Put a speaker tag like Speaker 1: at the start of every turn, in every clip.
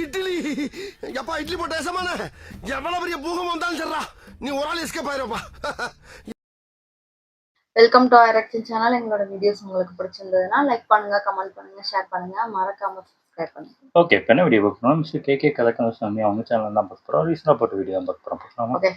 Speaker 1: இட்லி எப்பா இட்லி போட்ட ஏசமான எவ்வளவு பெரிய பூகம் வந்தாலும் சரிடா நீ ஒரு ஆள் எஸ்கேப் ஆயிருப்பா.
Speaker 2: வெல்கம் டு ஆர்எக்ஸின் சேனல். எங்களோட வீடியோஸ் உங்களுக்கு பிடிச்சிருந்ததுன்னா லைக் பண்ணுங்க, கமெண்ட் பண்ணுங்க, ஷேர் பண்ணுங்க, மறக்காம சப்ஸ்கிரைப் பண்ணுங்க.
Speaker 3: ஓகே, இப்போ என்ன வீடியோ பார்க்கணும்? மிஸ்டர் கேகே கலக்கணசாமி அவங்க சேனல் தான் பார்க்க போகிறோம். ரீசனாக போட்ட வீடியோ தான் பார்க்க போகிறோம்.
Speaker 2: ஓகே,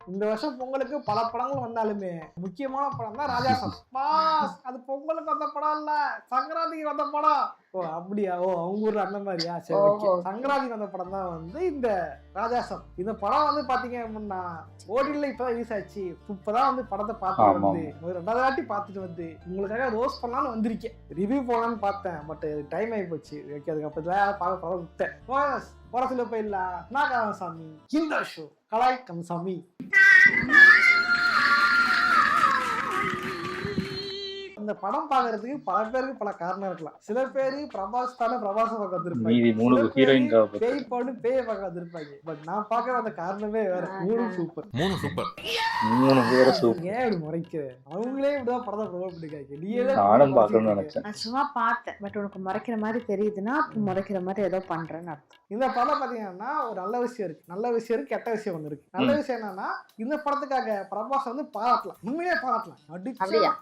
Speaker 4: இந்த வருஷம் பொங்கலுக்கு பல படங்கள் வந்தாலுமே முக்கியமான படம் தான் ராஜாசம். பாஸ் அது பொங்கலுக்கு வந்த படம் இல்ல, சங்கராந்திக்கு வந்த படம். ஓ அப்படியா? ஓ அவங்க ஊர்ல அந்த மாதிரியா? சரி, ஓகே. சங்கராந்திக்கு வந்த படம் தான் வந்து இந்த ராஜாசம். இந்த படம் வந்து பாத்தீங்க அப்படின்னா ஓடில இப்பதான் ரிலீஸ் ஆச்சு. இப்பதான் வந்து படத்தை பார்த்துட்டு வந்து ஒரு 2வது வாட்டி பார்த்துட்டு வந்து உங்களுக்காக ரோஸ் பண்ணலான்னு வந்திருக்கேன். ரிவ்யூ போலான்னு பார்த்தேன், பட் டைம் ஆகி போச்சு. அதுக்கப்புறம் பார்க்க படம் விட்டேன். வரத்துல போயிடலாம். நான் சாமி இந்த ஷோ கலாய் கம்சாமி. இந்த படம் பாக்குறதுக்கு பல பேருக்கு பல காரணம் இருக்கலாம். சில பேரு பிரபாஸ் தானே பிரபாச பார்க்க வந்திருப்பாங்க, பேய் பாடு பேய பார்க்க வந்திருப்பாங்க. பட் நான் பாக்குற அந்த காரணமே வேற. மூணு சூப்பர் ஏன் இப்படி முறைக்க? அவங்களே இப்படிதான் படத்தை ப்ரொமோட் பண்ணிருக்காங்க.
Speaker 2: நான் சும்மா பார்த்தேன், பட் உனக்கு முறைக்கிற மாதிரி தெரியுதுன்னா முறைக்கிற மாதிரி ஏதோ பண்றேன்னு அர்த்தம்.
Speaker 4: இந்த படம் பாத்தீங்கன்னா ஒரு நல்ல விஷயம் இருக்கு, நல்ல விஷயம் இருக்கு, கெட்ட விஷயம் ஒன்று இருக்கு. நல்ல விஷயம் என்னன்னா இந்த படத்துக்காக பிரபாஸ் வந்து பாராட்டலாம், உண்மையிலே பாராட்டலாம்.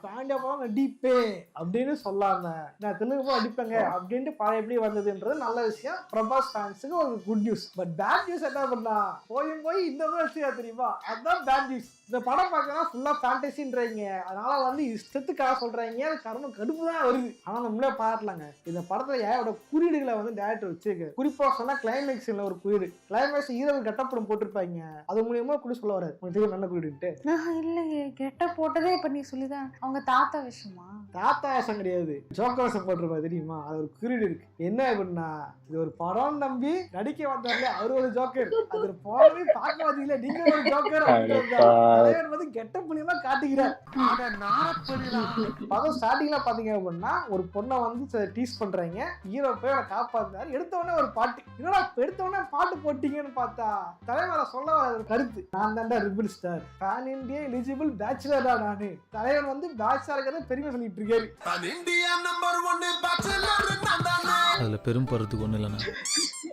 Speaker 4: பாண்டியா படம் நடிப்பே அப்படின்னு சொல்லாம நான் தெலுங்கு படம் நடிப்பேங்க அப்படின்ட்டு படம் எப்படி வந்ததுன்றது நல்ல விஷயம். பிரபாஸ் ஃபேன்ஸுக்கு ஒரு good news. But bad news என்ன பண்ணா போய் இந்த மாதிரி விஷயம் தெரியுமா? அதுதான் பேட் நியூஸ். இந்த படம் பார்த்தீங்கன்னா ஃபுல்லா ஃபேண்டசின்றீங்க, அதனால வந்து இஷ்டத்துக்காக சொல்றாங்க. அது கரும்பு கடுப்பு தான் வருது. ஆனா நம்மளே பாராட்டலாங்க. இந்த படத்துல யாரோட குறியீடுகளை வந்து டேரக்டர் வச்சிருக்கு. குறிப்பா சொன்னா கிளைமேக்ஸ்ல ஒரு குறியீடு, கிளைமேக்ஸ் ஹீரோவுக்கு கெட்டப்படம் போட்டிருப்பாங்க. அது மூலியமா கூட சொல்ல வராது. உங்களுக்கு நல்ல குறியீடுன்ட்டு
Speaker 2: இல்லையே, கெட்ட போட்டதே இப்ப நீ சொல்லிதான். அவங்க தாத்தா விஷயமா?
Speaker 4: தாத்தா வேஷம் கிடையாது, ஜோக்கர் வேஷம் போட்டிருப்பா தெரியுமா? அது ஒரு குறியீடு இருக்கு. என்ன அப்படின்னா இது ஒரு படம் நம்பி நடிக்க வந்தார்ல அவர் ஒரு ஜோக்கர், அது ஒரு படமே பார்க்க வந்தீங்களா நீங்க ஒரு ஜோக்கர் தலைவர் வந்து கெட்டப் மூலியமா காட்டுகிறார். படம் ஸ்டார்டிங்ல பாத்தீங்க அப்படின்னா ஒரு பொண்ணை வந்து டீஸ் பண்றாங்க, ஹீரோ போய் அவரை காப்பாத்துறாரு. எடுத்த உடனே ஒரு பாட்டு, என்னடா எடுத்த உடனே பாட்டு போட்டீங்கன்னு பார்த்தா தலைவரை சொல்ல வர கருத்து, நான் தான்டா rebel star, pan India eligible bachelor தான் நானு. தலைவர் வந்து பேச்சுலர் இருக்கிறத பெருமை சொல்லிட்டு இருக்காரு.
Speaker 5: அதுல பெரும் பருத்துக்கு ஒண்ணு இல்லைன்னா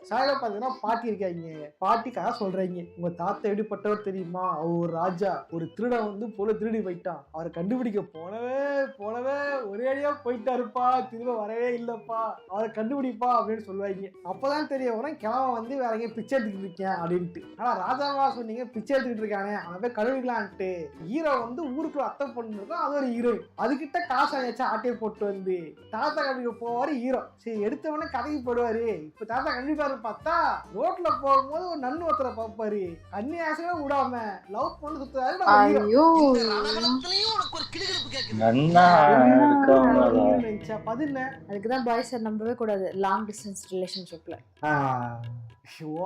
Speaker 4: சாயில பாத்தீங்கன்னா பாட்டி இருக்காங்க, பாட்டிக்காக சொல்றாங்க உங்க தாத்தா எப்படிப்பட்டவர் தெரியுமா? அவர் ராஜா, ஒரு திருடன் வந்து போல திருடி போயிட்டான், அவரை கண்டுபிடிக்க போனவே ஒரே அடியா போயிட்டாருப்பா, திரும்ப வரவே இல்லப்பா, அவரை கண்டுபிடிப்பா அப்படின்னு சொல்லுவாங்க. அப்பதான் தெரிய வரும் கிழவன் வந்து வேற எங்கேயும் பிச்சை எடுத்துக்கிட்டு இருக்கேன் அப்படின்ட்டு. ஆனா ராஜாவா சொன்னீங்க பிச்சை எடுத்துக்கிட்டு இருக்கானே அவன் போய் கழுவிக்கலான்ட்டு ஹீரோ வந்து ஊருக்குள்ள அத்தை பொண்ணு இருக்கும், அது ஒரு ஹீரோ. அதுகிட்ட காசு ஆயாச்சா ஆட்டையை போட்டு வந்து தாத்தா கண்டிப்பா போவாரு ஹீரோ. சரி எடுத்தவொடனே கதைக்கு போடுவாரு. இப்ப தாத்தா கண்டிப்பா பார்த்தா ரோட்ல போகும்போது ஒரு நன்னு ஒருத்தரை பார்ப்பாரு, கண்ணி ஆசையா விடாம லவ் பண்ணு சுத்துறாரு.
Speaker 2: அதுக்குதான் பாய்ஸ் நம்பவே கூடாது லாங் டிஸ்டன்ஸ் ரிலேஷன்ஷிப்ல.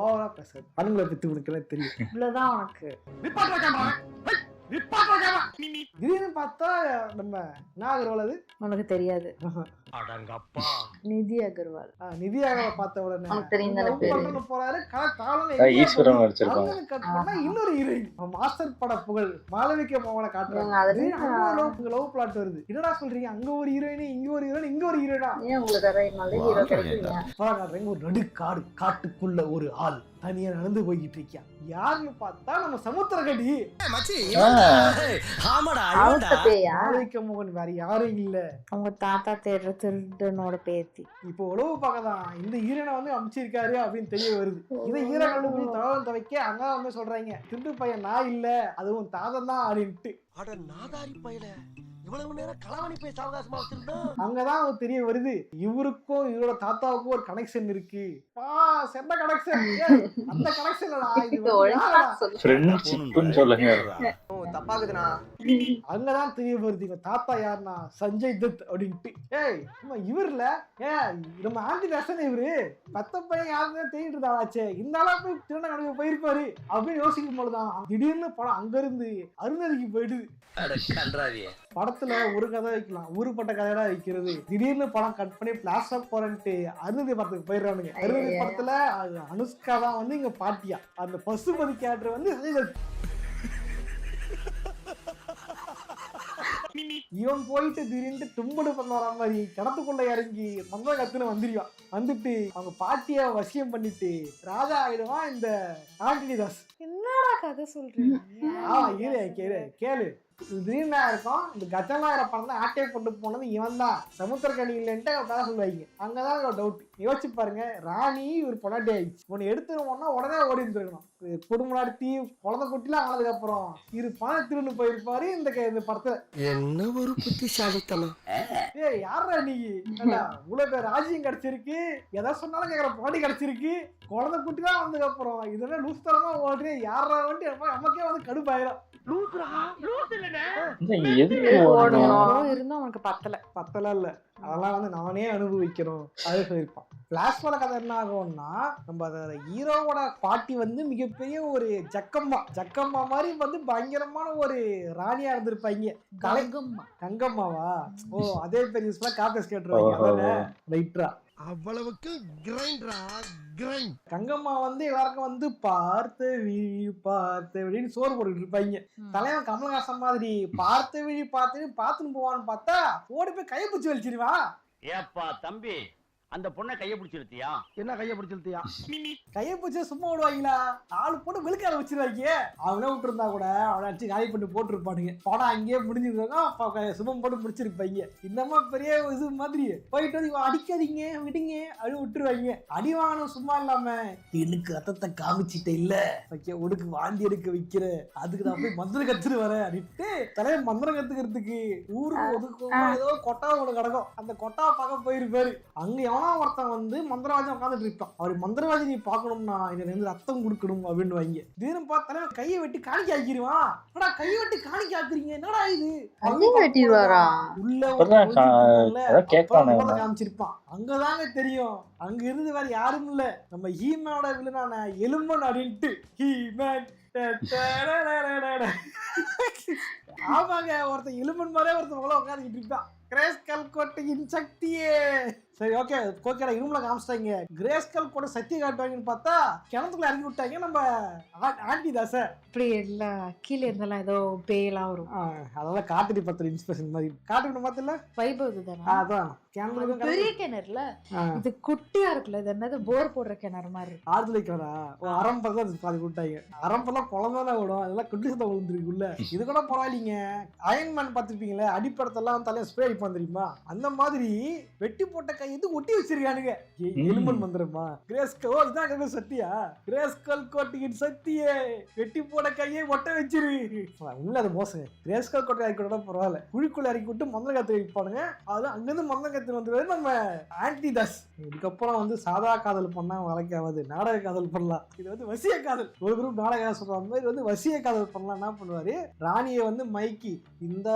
Speaker 4: ஓவரா பேசுறது பணங்களை பத்தி உனக்கு தெரியும்.
Speaker 2: இவ்வளவுதான் உனக்கு.
Speaker 4: திடீர்னு பார்த்தா நம்ம அகர்வால், அது
Speaker 2: உனக்கு தெரியாது. நிதி அகர்வால்.
Speaker 4: நிதி அகர்வால் பார்த்த உடனே போறாரு இன்னொரு ஹீரோயின் மாஸ்டர் பட புகழ் மாளவிகா மோகனை காட்டுறாங்க. லவ் பிளாட் வருது. என்னடா சொல்றீங்க? அங்க ஒரு ஹீரோயின், இங்க ஒரு ஹீரோயின், இங்க ஒரு ஹீரோயினா? ஒரு நடுக்காடு காட்டுக்குள்ள ஒரு ஆள் தனியா நடந்து போய்கிட்டு இருக்கியா. யாருன்னு பார்த்தா நம்ம சமுத்திரகடி மாளவிகா மோகன், வேற யாரும் இல்ல.
Speaker 2: அவங்க தாத்தா தேடுற திருடனோட பேத்தி.
Speaker 4: இப்போ உழவு பார்க்கதான் இந்த ஹீரோனை வந்து அமைச்சிருக்காரு அப்படின்னு தெரிய வருது. இதை ஹீரோ கண்டு தகவல் துவைக்க அங்க வந்து சொல்றாங்க திருட்டு பையன் நான் இல்ல, அதுவும் தாதன் தான் அப்படின்ட்டு. அங்கதான் தெரிய வருது இவருக்கும் இவரோட தாத்தாவுக்கும் ஒரு கனெக்ஷன் இருக்கு. செம்ம கனெக்ஷன். அந்த கனெக்ஷன் அங்கதான் தெரிய வருது இவங்க தாத்தா யாருன்னா சஞ்சய் தத் அப்படின்ட்டு. இவர்ல நம்ம ஆண்டி ரசன் இவரு பத்த பையன் யாருன்னு தேடிட்டு இருந்தாச்சே, இந்த அளவுக்கு திருட கணக்கு போயிருப்பாரு அப்படின்னு யோசிக்கும் போதுதான் திடீர்னு படம் அங்க இருந்து அருணதிக்கு போயிடுது. படத்துல ஒரு கதை வைக்கலாம், ஊருப்பட்ட கதையா வைக்கிறது. திடீர்னு படம் கட் பண்ணி பிளாஸ்டர் போறேன்ட்டு அருணதி படத்துக்கு போயிடுறானுங்க. அருணதி படத்துல அனுஷ்கா தான் வந்து இங்க பாட்டியா, அந்த பசுபதி கேரக்டர் வந்து இவன் போயிட்டு திடீர்னு தும்படு பண்ண வர மாதிரி கிணத்துக்குள்ள இறங்கி மந்திரம் கத்துன்னு வந்துருவான். வந்துட்டு அவங்க பாட்டிய வசியம் பண்ணிட்டு ராஜா ஆயிடுவான் இந்த ஆண்டனி தாஸ்.
Speaker 6: என்னடா கதை சொல்றீங்க?
Speaker 4: கேளு. திடீர்னா இருக்கும் இந்த கஜமாயிர படம் தான் ஆட்டையை கொண்டு போனது இவன் தான். சமுத்திரக்கணி இல்லைன்ட்டு கதை சொல்லுவாங்க. அங்கதான் டவுட். யோசிச்சு பாருங்க, ராணி ஒரு பொண்டாட்டி ஆயிடுச்சு. உன்னை எடுத்துருவோம்னா உடனே ஓடி இருந்துருக்கணும். குடும்பம் நடத்தி குழந்தை குட்டிலாம் ஆனதுக்கு அப்புறம் பணம் திருன்னு போயிருப்பாரு இந்த படத்துல.
Speaker 1: என்ன ஒரு புத்திசாலித்தனம்.
Speaker 4: யாரா நீ? உலக ராஜ்யம் கிடைச்சிருக்கு, எதை சொன்னாலும் கேக்குற பாடி கிடைச்சிருக்கு, குழந்தை குட்டி தான் வந்ததுக்கு அப்புறம் இதெல்லாம் லூஸ் தரமா ஓடுறே. யாரா வந்து நமக்கே வந்து கடுப்பாயிரும். பத்தல இல்ல, அதெல்லாம் வந்து நானே அனுபவிக்கிறோம் அது சொல்லியிருப்பான். பிளாஷ்பால கதை என்ன ஆகும்னா, நம்ம ஹீரோவோட பாட்டி வந்து மிகப்பெரிய ஒரு ஜக்கம்மா மாதிரி வந்து பயங்கரமான ஒரு ராணியா இருந்திருப்பாங்க. கங்கம்மாவா? ஓ, அதே பெரிய காப்பேஸ் கேட்டுருவாங்க. ரைட்ரா,
Speaker 1: அவ்வளவுக்கு கிரைண்ட்.
Speaker 4: கங்கம்மா வந்து எல்லாருக்கும் வந்து பார்த்த விழின்னு சோறு போட்டுட்டு இருப்பாங்க. தலைவன் கமலஹாசன் மாதிரி பார்த்த விழி பார்த்துன்னு போவான்னு பார்த்தா ஓடி போய் கையை பிடிச்சி வலிச்சிருவா.
Speaker 7: ஏப்பா தம்பி, அந்த பொண்ணை கையை பிடிச்சிருத்தியா?
Speaker 4: என்ன கையை பிடிச்சிருத்தியா? கையை பிடிச்சா சும்மா விடுவாங்களா? ஆளு போட்டு விழுக்க வச்சிருவாங்க. அவனே விட்டு இருந்தா கூட அவனை அடிச்சு காலி பண்ணி போட்டுருப்பானுங்க. படம் அங்கேயே முடிஞ்சிருந்தாங்க, சுமம் போட்டு முடிச்சிருப்பாங்க. இந்த மாதிரி பெரிய இது மாதிரி போயிட்டு வந்து அடிக்காதீங்க விடுங்க அடி விட்டுருவாங்க. அடி வாங்கணும் சும்மா இல்லாம எனக்கு ரத்தத்தை காமிச்சிட்ட இல்ல உனக்கு வாந்தி எடுக்க வைக்கிற, அதுக்கு நான் போய் மந்திரம் கத்துட்டு வரேன் அப்படின்ட்டு தலைவர் மந்திரம் கத்துக்கிறதுக்கு ஊருக்கு ஒதுக்கும் ஏதோ கொட்டா ஒண்ணு கிடக்கும். அந்த கொட்டாவை பார்க்க போயிருப்பாரு. அங்க ஒருத்தன் வந்து மந்திரவாதி உட்காந்துட்டு இருப்பான். அவர் மந்திரவாதி நீ பாக்கணும்னா இதுல இருந்து ரத்தம் கொடுக்கணும் அப்படின்னு வாங்க. தினம் பார்த்தாலே கையை வெட்டி காணிக்க ஆக்கிடுவான். கையை வெட்டி காணிக்க ஆக்குறீங்க, என்னடா இது? உள்ள காமிச்சிருப்பான். அங்கதாங்க தெரியும், அங்க இருந்து வேற யாரும் இல்ல, நம்ம ஹீமனோட வில்லனான எலும்பன் அப்படின்ட்டு. ஹீமன் ஆமாங்க, ஒருத்தன் எலும்பன் மாதிரியே ஒருத்தன் உட்காந்துக்கிட்டு இருப்பான். கிரேஸ்கல் கோட்டையின் சக்தியே. சரி, ஓகே, கோக்கேடா இரும்புல காமிச்சிட்டாங்க. கிரேஸ்கல் கோட்டை சக்தி காட்டுவாங்கன்னு பார்த்தா கிணத்துக்குள்ள இறங்கி விட்டாங்க நம்ம ஆண்டி தாச.
Speaker 6: அப்படி இல்ல, கீழே இருந்தாலும் ஏதோ பேயெல்லாம் வரும்.
Speaker 4: அதெல்லாம் காட்டுடி பத்திர இன்ஸ்பிரேஷன் மாதிரி காட்டுக்கிட்ட பார்த்தல
Speaker 6: வைபவ் தானே.
Speaker 4: அதான்
Speaker 6: பெரிய கிணறுல இது குட்டியா இருக்குல்ல, இது என்னது போர் போடுற கிணறு மாதிரி இருக்கு.
Speaker 4: ஆறுதலை கிணறா? அரம்பதான் பாதி விட்டாங்க. அரம்பெல்லாம் குழந்தான் விடும், அதெல்லாம் குட்டி சத்தம் விழுந்துருக்குள்ள. இது கூட பரவாயில்லைங்க. அயன்மேன் பார்த்துருப்பீங்களே, அடிப்படத்தெல்லாம் தலையை ஸ்ப்ரே அடிப்பான் தெரியுமா? அந்த மாதிரி வெட்டி போட்ட கை எது ஒட்டி வச்சிருக்கானுங்க. எலும்பன் மந்திரமா? கிரேஸ்கல், ஓ இதான் சத்தியா? கிரேஸ்கல் கோட்டையின் சக்தியே, வெட்டி போட கையை ஒட்ட வச்சிரு. உள்ள அது மோசங்க. கிரேஸ்கல் கோட்டை இறக்கி விட பரவாயில்ல, குழிக்குள்ள இறக்கி விட்டு மந்திரம் கத்து வைப்பானுங்க. அதெல்லாம் அங்கிருந்து மந்திரம் கத்து வந்துருவாரு நம்ம ஆன்டி தாஸ். இதுக்கப்புறம் வந்து சாதா காதல் பண்ணா வழக்காவது நாடக காதல் பண்ணலாம். இது வந்து வசிய காதல். ஒரு குரூப் நாடக சொல்றாங்க, இது வந்து வசிய காதல் பண்ணலாம். என்ன பண்ணுவாரு, ராணியை வந்து மைக்கி இந்த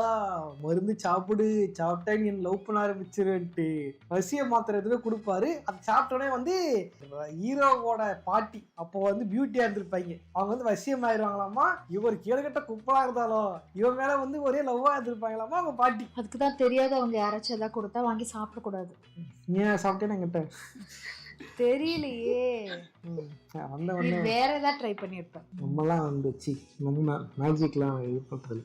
Speaker 4: மருந்து சாப்பிடு, சாப்பிட்டா நீ லவ் பண்ண ஆரம்பிச்சிருன்ட்டு வசிய மாத்திரை எதுவுமே கொடுப்பாரு. அது சாப்பிட்டோடனே வந்து ஹீரோவோட பாட்டி அப்போ வந்து பியூட்டியா இருந்திருப்பாங்க. அவங்க வந்து வசியம் ஆயிடுவாங்களாமா. இவர் கீழகட்ட குப்பலா இருந்தாலும் இவன் மேல வந்து ஒரே லவ்வா இருந்திருப்பாங்களாமா அவங்க பாட்டி.
Speaker 6: அதுக்குதான் தெரியாது அவங்க யாராச்சும் எதாவது கொடுத்தா வாங்கி சாப்பிடக்கூடாது.
Speaker 4: ஏன் சாப்பிட்டேன்னு என்கிட்ட
Speaker 6: தெரியலையே, வேற ஏதாவது ட்ரை பண்ணிருப்பேன்.
Speaker 4: நம்மலாம் வந்துச்சு, நம்ம மேஜிக்லாம் இது பண்றது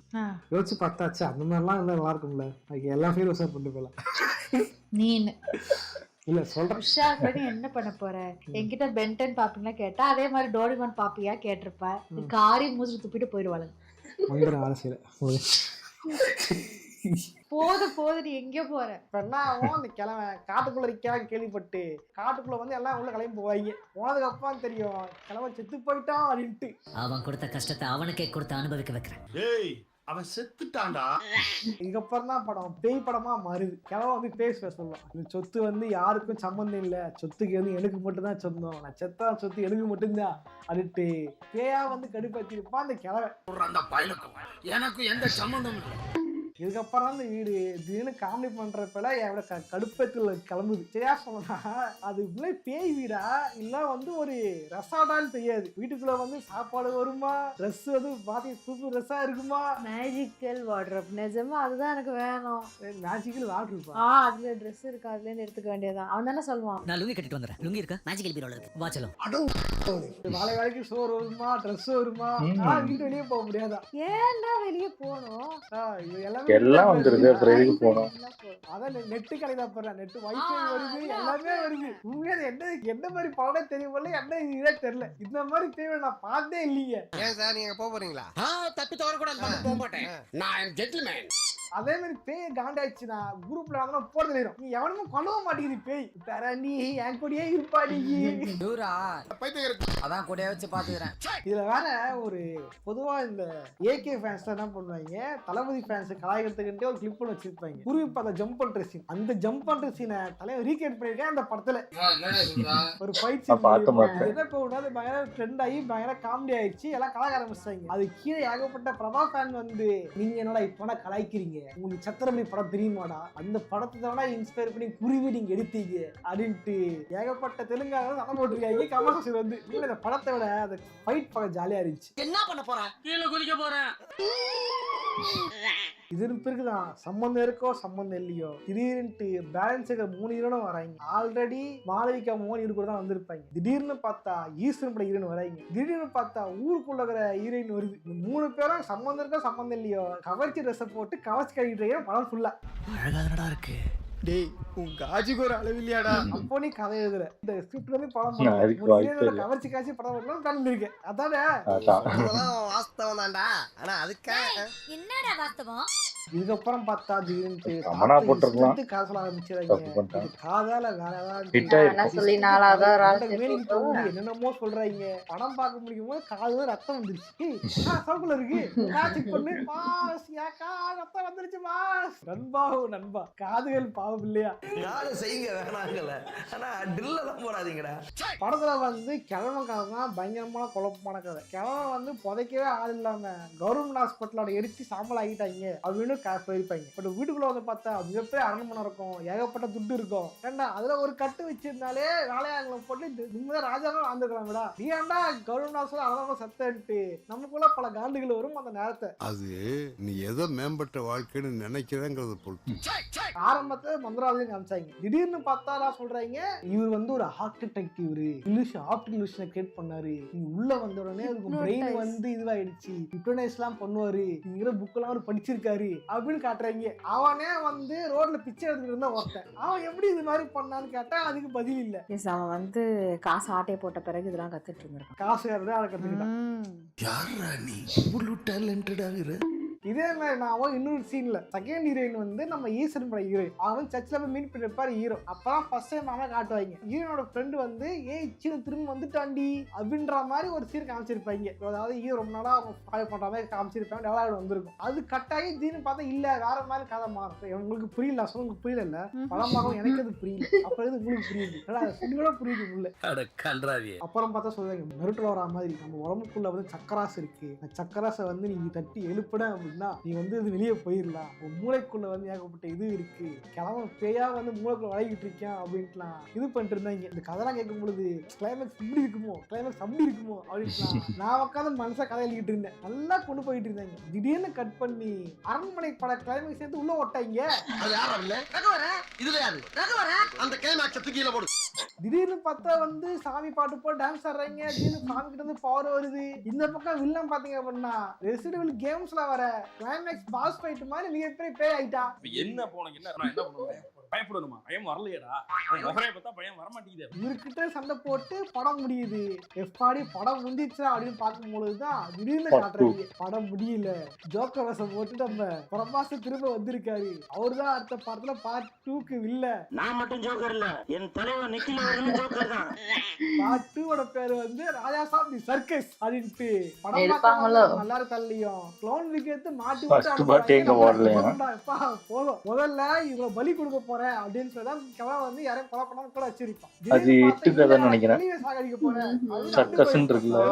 Speaker 4: யோசிச்சு பார்த்தாச்சு. அந்த மாதிரிலாம் இருந்தா நல்லா இருக்கும்ல, அதுக்கு எல்லா ஃபீலும் பண்ணிட்டு போகலாம்.
Speaker 6: நீனு
Speaker 4: இல்ல சொல்றேன்,
Speaker 6: என்ன பண்ண போற? என்கிட்ட பென்டன் பாப்பீங்களா கேட்டா அதே மாதிரி டோரிமான் பாப்பியா கேட்டிருப்ப. காரி மூச்சு துப்பிட்டு போயிடுவாளுங்க.
Speaker 4: மந்திர அரசியல
Speaker 6: போது நீ எங்க போற?
Speaker 4: அந்த கிழமை காட்டுக்குள்ள இருக்கான்னு கேள்விப்பட்டு காட்டுக்குள்ள வந்து எல்லாம் உள்ள கிளம்பி போவாங்க. போனதுக்கு அப்புறம் தெரியும் கிழமை செத்து போயிட்டான் அப்படின்ட்டு.
Speaker 8: அவன் கொடுத்த கஷ்டத்தை அவனுக்கே கொடுத்து அனுபவிக்க வைக்கிறேன்.
Speaker 1: அவன் செத்துட்டான்டா.
Speaker 4: இதுக்கப்புறம் தான் படம் பேய் படமா மாறுது. கிழமை வந்து பேச சொல்லலாம், இந்த சொத்து வந்து யாருக்கும் சம்பந்தம் இல்லை, சொத்துக்கு வந்து எனக்கு மட்டும் தான் சொந்தம், நான் செத்தா சொத்து எனக்கு மட்டும்தான் அப்படின்ட்டு பேயா வந்து கடுப்பாத்திருப்பான் அந்த கிழமை.
Speaker 1: அந்த பயலுக்கும் எனக்கு எந்த சம்பந்தம் இல்லை.
Speaker 4: இதுக்கப்புறம் அந்த வீடு திடீர்னு காமெடி பண்றப்பல எவ்வளோ கடுப்பத்துல கிளம்புது. சரியா சொல்லலாம், அது இவ்வளோ பேய் வீடா இல்லை வந்து ஒரு ரெசார்டான்னு தெரியாது. வீட்டுக்குள்ள வந்து சாப்பாடு வருமா, ட்ரெஸ் வந்து பாத்தி புது ட்ரெஸ்ஸா இருக்குமா,
Speaker 6: மேஜிக்கல் வார்ட்ரோப். நிஜமா அதுதான் எனக்கு வேணும்.
Speaker 4: Magical wardrobe.
Speaker 6: அதுல ட்ரெஸ் இருக்கு, அதுல இருந்து எடுத்துக்க வேண்டியதான். அவன் தானே சொல்லுவான்,
Speaker 8: நான் லுங்கி கட்டிட்டு வந்துறேன். லுங்கி இருக்கா? மேஜிக்கல் பீரோல இருக்கு, வா செல்லும்.
Speaker 4: வாழை வேலைக்கு சோறு வருமா, ட்ரெஸ் வருமா, வீட்டு வெளியே போக முடியாதா?
Speaker 6: ஏன்டா வெளியே போகணும்?
Speaker 4: இது எல்லாமே
Speaker 3: எல்லாம் வந்துருது, அப்புறம் எதுக்கு போகணும்?
Speaker 4: அதான் நெட்டு கிடையாது, போறேன் நெட்டு வைஃபை வருது, எல்லாமே வருது. உண்மையா என்ன மாதிரி படம் தெரியும் போல, என்ன இதே தெரியல. இந்த மாதிரி தேவை நான் பார்த்தே இல்லைங்க.
Speaker 1: ஏன் சார் நீங்க போக போறீங்களா?
Speaker 7: தப்பி தவற கூட போக மாட்டேன். நான் ஜென்டில்மேன்.
Speaker 4: அதே மாதிரி பேய் காண்டாயிடுச்சுன்னா குரூப்ல வந்து போட தெரியும். நீ எவனும் கொல்லவும் மாட்டேங்குது பேய். தர நீ என் கூடயே இருப்பா நீ.
Speaker 8: அதான் கூட வச்சு பாத்துக்கிறேன்.
Speaker 4: இதுல வேற ஒரு பொதுவா இந்த ஏகே ஃபேன்ஸ் என்ன பண்ணுவாங்க, தளபதி ஃபேன்ஸ் கலாய்க்கிறதுக்குன்ட்டு ஒரு கிளிப் ஒன்று வச்சிருப்பாங்க. குருவி பார்த்த ஜம்ப் பண்ற சீன், அந்த ஜம்ப் பண்ற சீனை தலைவர் ரீக்ரியேட் பண்ணிருக்கேன் அந்த படத்துல. ஒரு ஃபைட் சீன் என்ன போகுது, பயங்கர ட்ரெண்ட் ஆகி பயங்கர காமெடி ஆயிடுச்சு, எல்லாம் கலாய்க்க ஆரம்பிச்சிட்டாங்க. அது கீழே ஏகப்பட்ட பிரபா ஃபேன் வந்து, நீங்க என்னடா இப்ப கலாய்க்கிறீங்க, உங்களுக்கு சத்திரமணி படம் தெரியுமாடா, அந்த படத்தை தான் இன்ஸ்பயர் பண்ணி குருவி நீங்க எடுத்தீங்க அப்படின்ட்டு ஏகப்பட்ட தெலுங்காக சண்டை போட்டிருக்காங்க. கமல்ஹாசன் வந்து இந்த படத்தை விட அந்த ஃபைட் பார்க்க ஜாலியா இருந்துச்சு.
Speaker 7: என்ன பண்ண போறேன்? கீழே குதிக்க போறேன்.
Speaker 4: இது பிறகுதான் சம்பந்தம் இருக்கோ சம்பந்தம் இல்லையோ, திடீர்னு பேலன்ஸ் 3 ஹீரோனும் வராங்க. ஆல்ரெடி மாளவிகா மோகன் இது கூட தான் வந்திருப்பாங்க. திடீர்னு பார்த்தா ஈஸ்வரன் பட ஹீரோயின் வராங்க. திடீர்னு பார்த்தா ஊருக்குள்ள இருக்கிற ஹீரோயின் வருது. 3 பேரும் சம்பந்தம் இருக்கோ சம்பந்தம் இல்லையோ கவர்ச்சி ட்ரெஸ்ஸை போட்டு கவர்ச்சி கழிக்கிட்டு படம் ஃபுல்லா
Speaker 5: அழகாதனடா இருக்கு. டேய் உன் காஜுக்கு ஒரு அளவு இல்லையாடா.
Speaker 4: அப்போ நீ கதை எழுதுற இந்த ஸ்கிரிப்ட் வந்து படம் கவர்ச்சி காட்சி படம் வரலாம் கலந்துருக்கேன். அதானே
Speaker 1: வாஸ்தவம் தான்டா. ஆனா அதுக்காக
Speaker 8: என்னடா வாஸ்தவம்?
Speaker 4: இதுக்கப்புறம் பார்த்தா காசல ஆரம்பிச்சிருக்காங்க. காதால வேற என்னென்னமோ சொல்றாங்க. படம் பார்க்க முடியும் போது காது ரத்தம் வந்துருச்சு. சவுக்குல இருக்கு பொண்ணு ரத்தம் வந்துருச்சு. மாஸ் நண்பா காதுகள் பாவம் இல்லையா?
Speaker 1: செய்யுங்க வேணாங்கல, ஆனா ட்ரில் எல்லாம் போடாதீங்கடா.
Speaker 4: படத்துல வந்து கிழமைக்காக பயங்கரமான குழப்பமான கதை. கிழமை வந்து புதைக்கவே ஆள் இல்லாம கவர்மெண்ட் ஹாஸ்பிட்டலோட எரிச்சு சாம்பல் ஆகிட்டாங்க அப்படின்னு போயிருப்பாங்க. பட் வீட்டுக்குள்ள வந்து பார்த்தா மிகப்பெரிய அரண்மனை இருக்கும், ஏகப்பட்ட துட்டு இருக்கும். ஏண்டா அதுல ஒரு கட்டு வச்சிருந்தாலே வேலையாளங்களை போட்டு நீங்க ராஜாவும் வாழ்ந்துக்கலாம்டா, நீ ஏண்டா கவர்மெண்ட் ஹாஸ்பிட்டல் அழகாக சத்தன்ட்டு நமக்குள்ள பல காண்டுகள் வரும் அந்த நேரத்தை.
Speaker 9: அது நீ எதோ மேம்பட்ட வாழ்க்கைன்னு நினைக்கிறேங்கிறது பொறுத்து.
Speaker 4: ஆரம்பத்தை மந்திராவதியும் காமிச்சாங்க. திடீர்னு பார்த்தா சொல்றாங்க இவர் வந்து ஒரு ஆர்கிடெக்ட், இவரு ஆப்டிகல் கிரியேட் பண்ணாரு, உள்ள வந்த உடனே பிரெயின் வந்து இதுவாயிடுச்சு, ஹிப்னோடைஸ் எல்லாம் பண்ணுவாரு, இங்கிற புக் எல்லாம் அவர் படிச்சிருக்காரு அப்படின்னு காட்டுறாங்க. அவனே வந்து ரோட்ல பிச்சை எடுத்துட்டு இருந்தா ஒருத்தன், அவன் எப்படி இது மாதிரி பண்ணான்னு கேட்டா அதுக்கு பதில் இல்ல.
Speaker 6: அவன் வந்து காசு ஆட்டையை போட்ட பிறகு இதெல்லாம் கத்துட்டு இருந்திருக்கான்.
Speaker 4: காசு அதை கத்துக்கிட்டான்.
Speaker 5: யாரா நீ இவ்வளவு டேலண்டடா இரு.
Speaker 4: இதே மாதிரி நான் இன்னொரு சீன்ல செகண்ட் ஹீரோயின் வந்து நம்ம ஈஸ்வரன் பட ஹீரோயின், அவன் சர்ச்சில் போய் மீட் பண்ணிருப்பாரு ஹீரோ. அப்பதான் ஃபர்ஸ்ட் டைம் அவன் காட்டுவாங்க. ஹீரோனோட ஃப்ரெண்டு வந்து சீன திரும்ப வந்துட்டாண்டி அப்படின்ற மாதிரி ஒரு சீன் காமிச்சிருப்பாங்க. அதாவது ஹீரோ ரொம்ப நாளா அவங்க ஃபாலோ பண்ற மாதிரி காமிச்சிருப்பாங்க. டெவலப் வந்திருக்கும். அது கட்டாயி தீனு பார்த்தா இல்ல வேற மாதிரி கதை மாறும். உங்களுக்கு புரியல, உங்களுக்கு புரியல இல்ல படம் பார்க்கவும் எனக்கு அது புரியல. அப்புறம் இது உங்களுக்கு புரியுது, சொல்லி புரியுது உள்ள. அப்புறம் பார்த்தா சொல்லுவாங்க நெருட்டுல வரா மாதிரி நம்ம உடம்புக்குள்ள வந்து சக்கராசு இருக்கு, சக்கராசை வந்து நீங்க தட்டி எழுப்பிட நீ வந்து இது வெளியே போயிடலாம், உன் மூளைக்குள்ள வந்து ஏகப்பட்ட இது இருக்கு, கிழமை பேயா வந்து மூளைக்குள்ள வளைகிட்டு இருக்கேன் அப்படின்ட்டுலாம் இது பண்ணிட்டு இருந்தாங்க. இந்த கதைலாம் கேட்கும் பொழுது கிளைமேக்ஸ் இப்படி இருக்குமோ, கிளைமேக்ஸ் அப்படி இருக்குமோ அப்படின்ட்டுலாம் நான் உட்காந்து மனசா கதை எழுதிட்டு இருந்தேன். நல்லா கொண்டு போயிட்டு இருந்தாங்க. திடீர்னு கட் பண்ணி அரண்மனை பட கிளைமேக்ஸ் சேர்த்து உள்ள ஓட்டாங்க.
Speaker 1: அந்த கிளைமேக்ஸ் தூக்கில போடு.
Speaker 4: திடீர்னு பார்த்தா வந்து சாமி பாட்டு போட்டு டான்ஸ் ஆடுறாங்க. திடீர்னு சாமி கிட்ட இருந்து பவர் வருது. இந்த பக்கம் வில்லன் பாத்தீங்க அப்படின்னா ரெசிடென்ட் கேம்ஸ்ல வர கிளைமேக்ஸ் பாஸ் ஃபைட் மாதிரி மிகப்பெரிய பேய் ஆயிட்டா.
Speaker 10: என்ன போனங்க என்ன நான் என்ன பண்ணுவேன்? பயப்படணுமா? பயம் வரலையேடா. முகரைய பார்த்தா பயம் வர மாட்டேங்குது.
Speaker 4: இவர்கிட்ட சண்டை போட்டு படம் முடியுது. எப்பாடி படம் முடிஞ்சிச்சா அப்படின்னு பார்க்கும்பொழுதுதான் திடீர்னு காட்டுறாங்க படம் முடியல. ஜோக்கர் வேஷம் போட்டு நம்ம பிரபாஸ் திரும்ப வந்திருக்காரு. அவர்தான் அடுத்த படத்துல பார்ட் 2க்கு இல்ல.
Speaker 7: நான் மட்டும் ஜோக்கர் இல்ல, என் தலைவன் நிக்கில வரணும் ஜோக்கர் தான்.
Speaker 4: பார்ட் 2ஓட பேர் வந்து ராஜாசாமி சர்க்கஸ் அப்படின்ட்டு படம் நல்லா தள்ளியும் க்ளோன் விக்கெட் மாட்டி போதும். முதல்ல இவங்க பலி கொடுக்க போறேன் அப்படின்னு சொல்லி கவலை வந்து யாரையும் கொலை பண்ணாம கூட வச்சிருப்பான்.
Speaker 3: அது இட்டுக்கதான் நினைக்கிறேன்.
Speaker 4: சாகடிக்க போறேன்
Speaker 3: சர்க்கஸ்ன்னு இருக்குல்ல,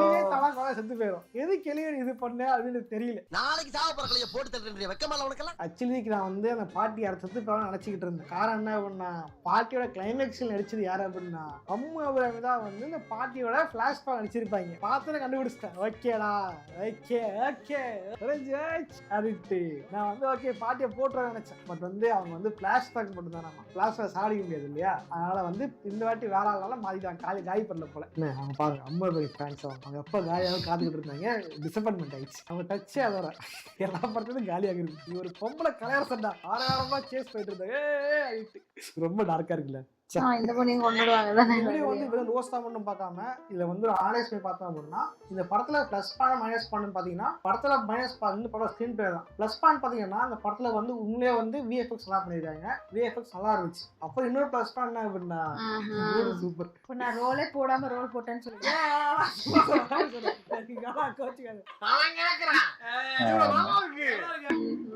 Speaker 4: செத்து போயிடும். எது கிளியர் இது பண்ண அப்படின்னு தெரியல.
Speaker 1: நாளைக்கு சாவ போறக்கலைய போட்டு தள்ளுறீங்க வெக்கமால உனக்கெல்லாம்.
Speaker 4: ஆக்சுவலி நான் வந்து அந்த பாட்டி யாரை செத்து போறான்னு நினைச்சுக்கிட்டு இருந்தேன். காரணம் என்ன அப்படின்னா பாட்டியோட கிளைமேக்ஸ்ல நடிச்சது யாரு அப்படின்னா அம்மு அபிராமி தான் வந்து இந்த பாட்டியோட பிளாஷ் பேக் நடிச்சிருப்பாங்க. பார்த்து கண்டுபிடிச்சிட்டேன். ஓகேடா ஓகே ஓகே அப்படின்ட்டு நான் வந்து ஓகே பாட்டியை போட்டுறேன் நினைச்சேன். பட் வந்து அவங்க வந்து பிளாஷ் பேக் மட்டும் இருந்தாராமா. கிளாஸ்ல சாடிக்க முடியாது இல்லையா, அதனால வந்து இந்த வாட்டி வேற ஆளால மாறிட்டாங்க. காலி பண்ணல போல. என்ன அவங்க பாருங்க, அம்மா பெரிய ஃபேன்ஸ் அவங்க எப்ப காலியாக காத்துக்கிட்டு இருந்தாங்க. டிசப்பாயின்மெண்ட் ஆயிடுச்சு. அவங்க டச்சே அதோட எல்லா படத்துலையும் காலியாக இருக்கு. இது ஒரு பொம்பளை கலையரசா ஆரவாரமா சேஸ் போயிட்டு இருந்தாங்க. ரொம்ப டார்க்கா இருக்குல்ல.
Speaker 2: இந்த பொண்ணையும் கொண்டுடுவாங்க தானே.
Speaker 4: வந்து வெறும் ரோஸ்டா மட்டும் பார்க்காம இதுல வந்து ஆனலைஸ் பண்ணி பார்த்தோம் அப்படின்னா இந்த படத்துல பிளஸ் பாயிண்ட் மைனஸ் பாயிண்ட் பாத்தீங்கன்னா படத்துல மைனஸ் பாயிண்ட் படம் ஸ்கிரீன் பிளே தான். பிளஸ் பாயிண்ட் பாத்தீங்கன்னா அந்த படத்துல வந்து உண்மையிலே வந்து விஎஃப்எக்ஸ் நல்லா பண்ணிருக்காங்க. விஎஃப்எக்ஸ் நல்லா இருந்துச்சு. அப்புறம் இன்னொரு பிளஸ் பாயிண்ட் என்ன அப்படின்னா சூப்பர்.
Speaker 6: இப்போ நான் ரோலே போடாம ரோல் போட்டேன்னு சொல்லுங்க.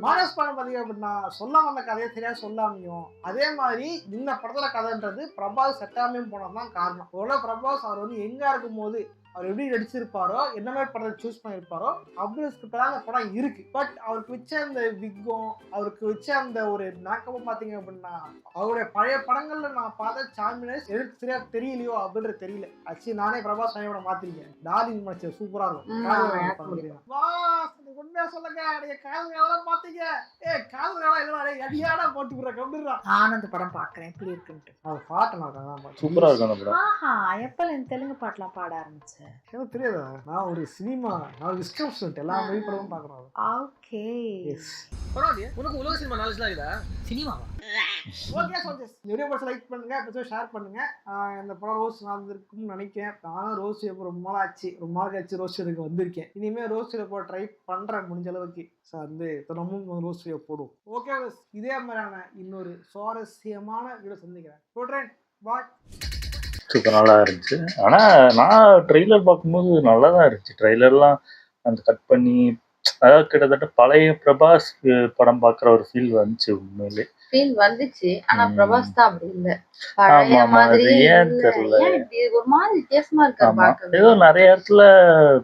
Speaker 4: மைனஸ் பாயிண்ட் பாத்தீங்க அப்படின்னா சொல்லாம அந்த கதையை சரியா சொல்லாமையும் அதே மாதிரி இந்த படத்துல கதைன்றது பிரபாஸ் செட்டாமையும் போனதுதான் காரணம். ஒருவேளை பிரபாஸ் அவர் வந்து எங்க இருக்கும் போது அவர் எப்படி நடிச்சிருப்பாரோ என்ன மாதிரி படத்தை சூஸ் பண்ணியிருப்பாரோ அப்படி அந்த படம் இருக்கு. பட் அவருக்கு வச்ச அந்த விக்கும் அவருக்கு வச்ச அந்த ஒரு மேக்கப்பும் பார்த்தீங்க அப்படின்னா அவருடைய பழைய படங்கள்ல நான் பார்த்த சாமினஸ் எனக்கு சரியா தெரியலையோ அப்படின்றது தெரியல. ஆக்சுவலி நானே பிரபாஸ் படம் மாத்திருக்கேன். டார்லிங் மச்ச சூப்பரா இருக்கும். உண்மையா சொல்லுங்க, நீங்க காதல் பாத்தீங்க. அடியாடா போட்டு கம்பிடுறா.
Speaker 6: நானும் அந்த படம் பாக்குறேன் எப்படி இருக்குன்ட்டு.
Speaker 4: அது பாட்டு நான்
Speaker 3: சூப்பரா இருக்கும் அந்த படம்.
Speaker 6: ஆஹா, எப்ப தெலுங்கு பாட்டுலாம் பாட ஆரம்பிச்சேன்
Speaker 4: எனக்கு தெரியாதா? நான் ஒரு சினிமா டிஸ்கிரிப்ஷன் எல்லா மொழி படமும் பாக்குறேன்.
Speaker 6: ஓகே,
Speaker 5: பரவாயில்லையே, உனக்கு உலக சினிமா நாலேஜ் தான் இருக்குதா?
Speaker 8: சினிமாவா?
Speaker 4: ஓகே சோல்ஜர்ஸ், இந்த வீடியோ பார்த்து லைக் பண்ணுங்க, எபிசோட் ஷேர் பண்ணுங்க. இந்த படம் ரோஸ் நடந்திருக்கும்னு நினைக்கிறேன். நானும் ரோஸ் எப்போ ரொம்ப நாள் ஆச்சு ரோஸ் எடுக்க வந்திருக்கேன். இனிமே ரோஸ் எப்போ ட்ரை பண்றேன் முடிஞ்ச அளவுக்கு. வந்து தினமும் ரோஸ் போடுவோம். ஓகே, இதே மாதிரியான இன்னொரு சுவாரஸ்யமான வீடியோ சந்திக்கிறேன். போடுறேன், பாய்.
Speaker 3: சூப்பர் நல்லா இருந்துச்சு. ஆனா நான் ட்ரெய்லர் பார்க்கும்போது நல்லா தான் இருந்துச்சு. ட்ரெய்லர்லாம் அந்த கட் பண்ணி அதாவது கிட்டத்தட்ட பழைய பிரபாஸ் படம் பார்க்குற ஒரு ஃபீல் வந்துச்சு. உண்மையிலே
Speaker 2: ஃபீல் வந்துச்சு. ஆனா பிரபாஸ் தான் அப்படி இல்ல. பழைய மாதிரி
Speaker 3: ஏன் தெரியல,
Speaker 2: ஒரு மாதிரி வித்தியாசமா இருக்காரு பார்க்க.
Speaker 3: ஏதோ நிறைய இடத்துல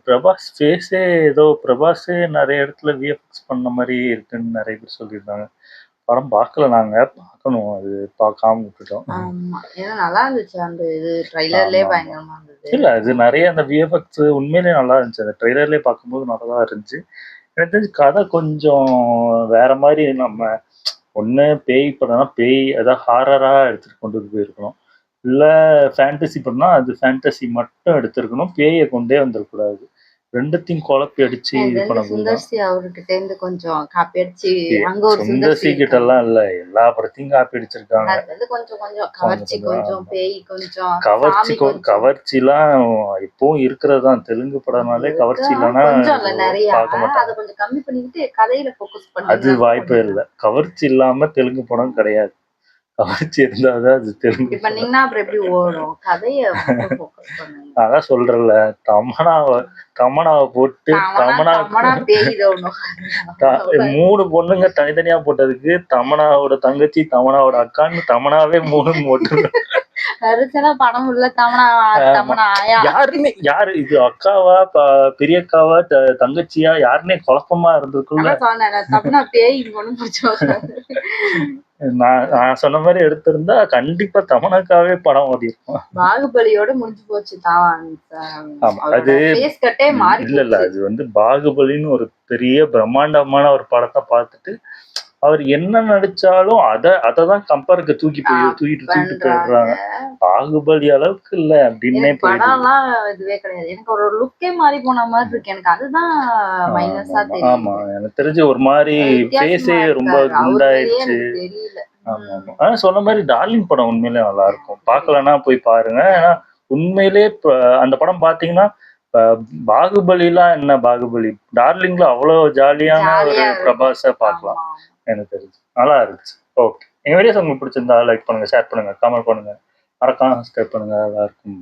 Speaker 3: பிரபாஸ் ஃபேஸே ஏதோ பிரபாஸே நிறைய இடத்துல விஎஃப்எக்ஸ் பண்ண மாதிரி இருக்குன்னு நிறைய பேர் சொல்லியிருந்தாங்க. படம் பார்க்கல, நாங்க பார்க்கணும், அது பார்க்காம விட்டுட்டோம்.
Speaker 2: ஆமா, ஏன்னா நல்லா இருந்துச்சு. அந்த இது ட்ரைலர்லயே பயங்கரமா இருந்தது.
Speaker 3: இல்ல அது நிறைய அந்த விஎஃப்எக்ஸ் உண்மையிலேயே நல்லா இருந்துச்சு. அந்த ட்ரெய்லர்லயே பார்க்கும்போது நல்லா இருந்துச்சு. எனக்கு தெரிஞ்சு கதை கொஞ்சம் வேற மாதிரி. நம்ம ஒன்று பேய் படம்னா பேய் அதாவது ஹாரரா எடுத்துட்டு கொண்டு போயிருக்கணும். இல்லை ஃபேண்டசி படம்னா அது ஃபேண்டசி மட்டும் எடுத்திருக்கணும். பேயை கொண்டே வந்துடக்கூடாது. ரெண்டுத்தையும் குழப்பி அடிச்சு இது பண்ண
Speaker 2: சுந்தர்சி அவர்கிட்ட இருந்து கொஞ்சம் காப்பி அடிச்சு அங்க ஒரு
Speaker 3: சுந்தர்சி கிட்ட எல்லாம் இல்ல, எல்லா படத்தையும் காப்பி அடிச்சிருக்காங்க.
Speaker 2: கொஞ்சம் கொஞ்சம் கவர்ச்சி, கொஞ்சம் பேய், கொஞ்சம்
Speaker 3: கவர்ச்சி எல்லாம் இப்பவும் இருக்கிறதுதான். தெலுங்கு படம்னாலே கவர்ச்சி இல்லைன்னா பார்க்க மாட்டாங்க.
Speaker 2: அதை கொஞ்சம் கம்மி பண்ணிக்கிட்டு கதையில போக்கஸ் பண்ணி
Speaker 3: அது வாய்ப்பே இல்லை. கவர்ச்சி இல்லாம தெலுங்கு படம் கிடையாது. கவர்ச்சி இருந்தாதான் அது தெலுங்கு
Speaker 2: பண்ணீங்கன்னா அப்புறம் எப்படி ஓடும் கதைய.
Speaker 3: அதான் சொல்றேன்ல, தமனாவை போட்டு மூணு பொண்ணுங்க தனித்தனியா போட்டதுக்கு தமனாவோட தங்கச்சி தமனாவோட அக்கான்னு தமனாவே மூணு போட்டு
Speaker 2: படம் உள்ள
Speaker 3: யாரு இது அக்காவா பெரியக்காவா தங்கச்சியா யாருன்னே குழப்பமா இருந்திருக்குல்ல. நான் சொன்ன மாதிரி எடுத்திருந்தா கண்டிப்பா தமனாக்காவே படம் ஓடி இருக்கும்.
Speaker 2: பாகுபலியோட முடிஞ்சு போச்சு.
Speaker 3: அது இல்ல அது வந்து பாகுபலின்னு ஒரு பெரிய பிரம்மாண்டமான ஒரு படத்தை பார்த்துட்டு அவர் என்ன நடிச்சாலும் அததான் கம்பேருக்கு தூக்கிட்டு போயிடுறாங்க. பாகுபலி அளவுக்கு இல்ல அப்படின்னே
Speaker 2: படம்லாம் இதுவே கிடையாது. எனக்கு ஒரு லுக்கே மாறி போன மாதிரி இருக்கு. எனக்கு அதுதான் மைனஸா தெரியும்.
Speaker 3: ஆமா, எனக்கு தெரிஞ்ச ஒரு மாதிரி ஃபேஸே ரொம்ப குண்டாயிடுச்சு. ஆமா ஆமா. ஆனா சொன்ன மாதிரி டார்லிங் படம் உண்மையிலே நல்லா இருக்கும். பார்க்கலன்னா போய் பாருங்க. ஏன்னா உண்மையிலே அந்த படம் பாத்தீங்கன்னா பாகுபலிலாம் என்ன பாகுபலி, டார்லிங்ல அவ்வளவு ஜாலியான ஒரு பிரபாஸ பார்க்கலாம். எனக்கு தெரிஞ்சு நல்லா இருந்துச்சு. ஓகே, எங்க வீடியோஸ் உங்களுக்கு பிடிச்சிருந்தா லைக் பண்ணுங்க, ஷேர் பண்ணுங்க, கமெண்ட் பண்ணுங்க, மறக்காம சப்ஸ்கிரைப் பண்ணுங்க. நல்லா இருக்கும்.